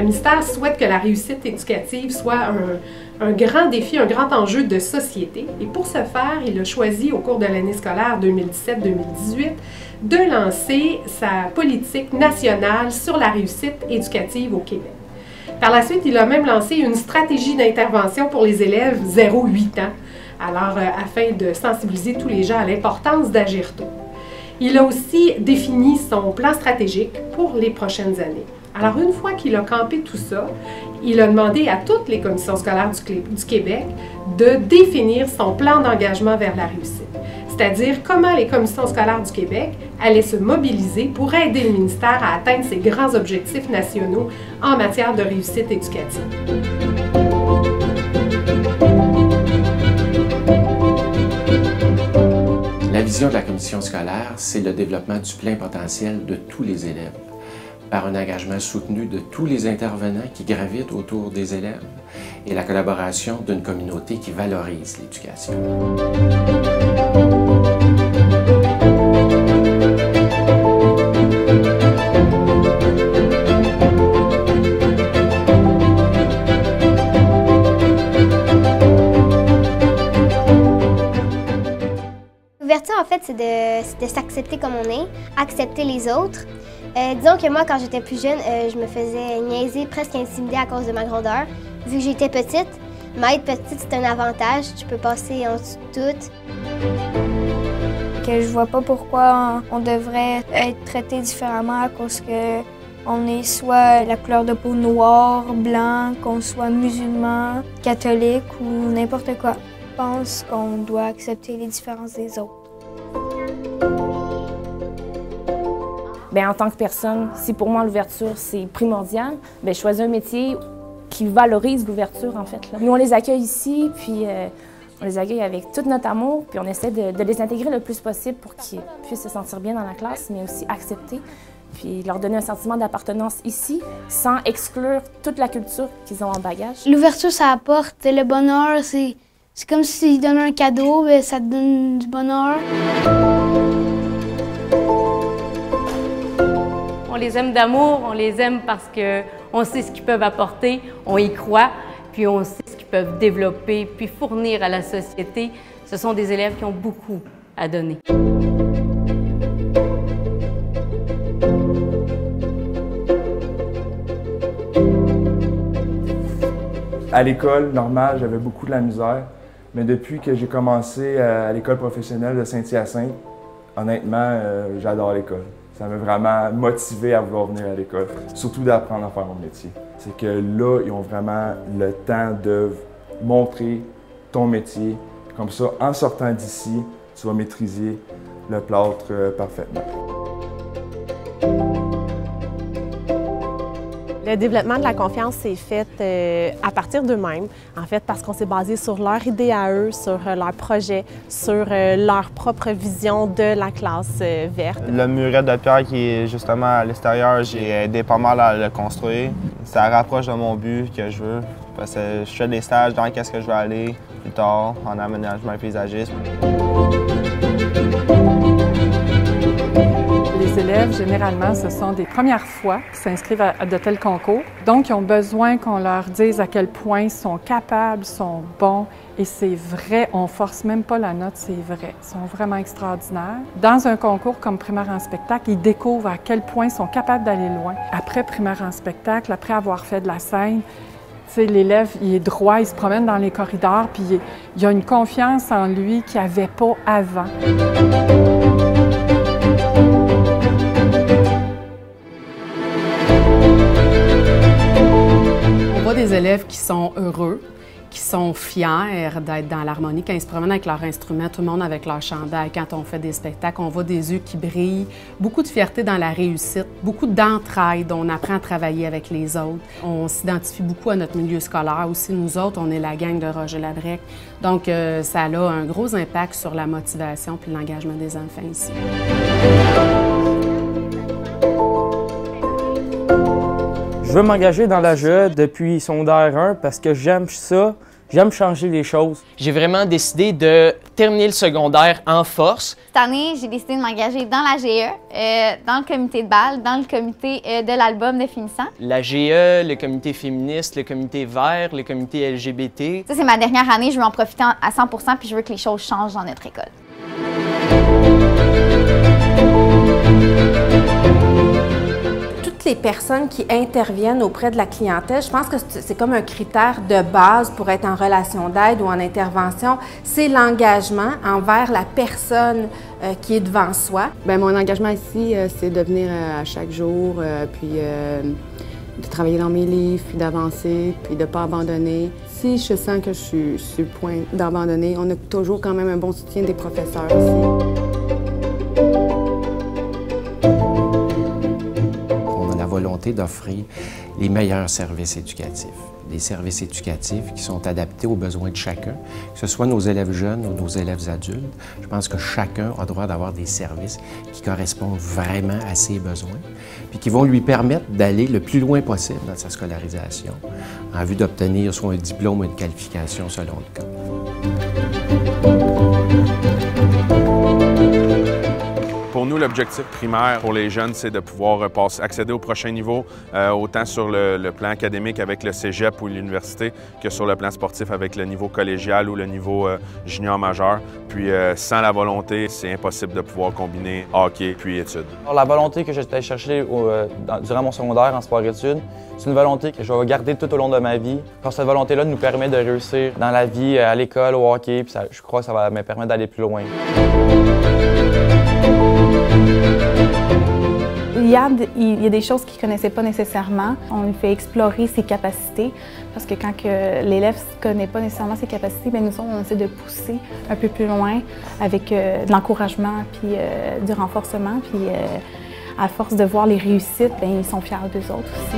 ministère souhaite que la réussite éducative soit un grand défi, un grand enjeu de société. Et pour ce faire, il a choisi au cours de l'année scolaire 2017-2018 de lancer sa politique nationale sur la réussite éducative au Québec. Par la suite, il a même lancé une stratégie d'intervention pour les élèves 0-8 ans, alors afin de sensibiliser tous les gens à l'importance d'agir tôt. Il a aussi défini son plan stratégique pour les prochaines années. Alors, une fois qu'il a campé tout ça, il a demandé à toutes les commissions scolaires du Québec de définir son plan d'engagement vers la réussite. C'est-à-dire comment les commissions scolaires du Québec allaient se mobiliser pour aider le ministère à atteindre ses grands objectifs nationaux en matière de réussite éducative. La vision de la commission scolaire, c'est le développement du plein potentiel de tous les élèves, par un engagement soutenu de tous les intervenants qui gravitent autour des élèves et la collaboration d'une communauté qui valorise l'éducation. L'ouverture, en fait, c'est de s'accepter comme on est, accepter les autres. Disons que moi, quand j'étais plus jeune, je me faisais niaiser, presque intimider à cause de ma grandeur. Vu que j'étais petite, mais être petite, c'est un avantage. Tu peux passer en dessous de tout. Que je vois pas pourquoi on devrait être traité différemment à cause que on est soit la couleur de peau noire, blanc, qu'on soit musulman, catholique ou n'importe quoi. Je pense qu'on doit accepter les différences des autres. Bien, en tant que personne, si pour moi l'ouverture c'est primordial, bien, je choisis un métier qui valorise l'ouverture en fait. Là. Nous on les accueille ici, puis on les accueille avec tout notre amour, puis on essaie de les intégrer le plus possible pour qu'ils puissent se sentir bien dans la classe, mais aussi accepter, puis leur donner un sentiment d'appartenance ici, sans exclure toute la culture qu'ils ont en bagage. L'ouverture, ça apporte le bonheur, c'est comme si tu donnais un cadeau, bien, ça te donne du bonheur. On les aime d'amour, on les aime parce qu'on sait ce qu'ils peuvent apporter, on y croit, puis on sait ce qu'ils peuvent développer, puis fournir à la société. Ce sont des élèves qui ont beaucoup à donner. À l'école normale, j'avais beaucoup de la misère, mais depuis que j'ai commencé à l'école professionnelle de Saint-Hyacinthe, honnêtement, j'adore l'école. Ça m'a vraiment motivé à vouloir venir à l'école, surtout d'apprendre à faire mon métier. C'est que là, ils ont vraiment le temps de montrer ton métier. Comme ça, en sortant d'ici, tu vas maîtriser le plâtre parfaitement. Le développement de la confiance s'est fait à partir d'eux-mêmes, en fait, parce qu'on s'est basé sur leur idée à eux, sur leur projet, sur leur propre vision de la classe verte. Le muret de pierre qui est justement à l'extérieur, j'ai aidé pas mal à le construire. Ça rapproche de mon but que je veux, parce que je fais des stages dans qu'est-ce que je veux aller plus tard, en aménagement et paysagisme. Les élèves, généralement, ce sont des premières fois qui s'inscrivent à de tels concours. Donc, ils ont besoin qu'on leur dise à quel point ils sont capables, sont bons. Et c'est vrai, on ne force même pas la note, c'est vrai. Ils sont vraiment extraordinaires. Dans un concours comme Primaire en spectacle, ils découvrent à quel point ils sont capables d'aller loin. Après Primaire en spectacle, après avoir fait de la scène, l'élève, il est droit, il se promène dans les corridors, puis il a une confiance en lui qu'il n'y avait pas avant. On voit des élèves qui sont heureux, qui sont fiers d'être dans l'harmonie. Quand ils se promènent avec leur instrument, tout le monde avec leur chandail, quand on fait des spectacles, on voit des yeux qui brillent, beaucoup de fierté dans la réussite, beaucoup d'entraide, on apprend à travailler avec les autres. On s'identifie beaucoup à notre milieu scolaire. Aussi, nous autres, on est la gang de Roger Labrec. Donc, ça a un gros impact sur la motivation puis l'engagement des enfants ici. Je veux m'engager dans l'AGE depuis secondaire 1 parce que j'aime ça. J'aime changer les choses. J'ai vraiment décidé de terminer le secondaire en force. Cette année, j'ai décidé de m'engager dans la GE, dans le comité de bal, dans le comité de l'album de finissant. La GE, le comité féministe, le comité vert, le comité LGBT. Ça, c'est ma dernière année, je veux en profiter à 100% puis je veux que les choses changent dans notre école. Les personnes qui interviennent auprès de la clientèle, je pense que c'est comme un critère de base pour être en relation d'aide ou en intervention, c'est l'engagement envers la personne qui est devant soi. Bien, mon engagement ici, c'est de venir à chaque jour, puis de travailler dans mes livres, puis d'avancer, puis de ne pas abandonner. Si je sens que je suis sur le point d'abandonner, on a toujours quand même un bon soutien des professeurs ici. Volonté d'offrir les meilleurs services éducatifs. Des services éducatifs qui sont adaptés aux besoins de chacun, que ce soit nos élèves jeunes ou nos élèves adultes. Je pense que chacun a droit d'avoir des services qui correspondent vraiment à ses besoins, puis qui vont lui permettre d'aller le plus loin possible dans sa scolarisation, en vue d'obtenir soit un diplôme ou une qualification selon le cas. Pour nous, l'objectif primaire pour les jeunes, c'est de pouvoir accéder au prochain niveau, autant sur le plan académique avec le cégep ou l'université que sur le plan sportif avec le niveau collégial ou le niveau junior majeur. Puis sans la volonté, c'est impossible de pouvoir combiner hockey puis études. Alors, la volonté que j'étais chercher durant mon secondaire en sport-études, c'est une volonté que je vais garder tout au long de ma vie. Quand cette volonté-là nous permet de réussir dans la vie, à l'école, au hockey, puis je crois que ça va me permettre d'aller plus loin. Il y a des choses qu'il ne connaissait pas nécessairement. On lui fait explorer ses capacités parce que quand l'élève ne connaît pas nécessairement ses capacités, bien, nous, on essaie de pousser un peu plus loin avec de l'encouragement puis du renforcement. Puis à force de voir les réussites, bien, ils sont fiers d'eux autres aussi.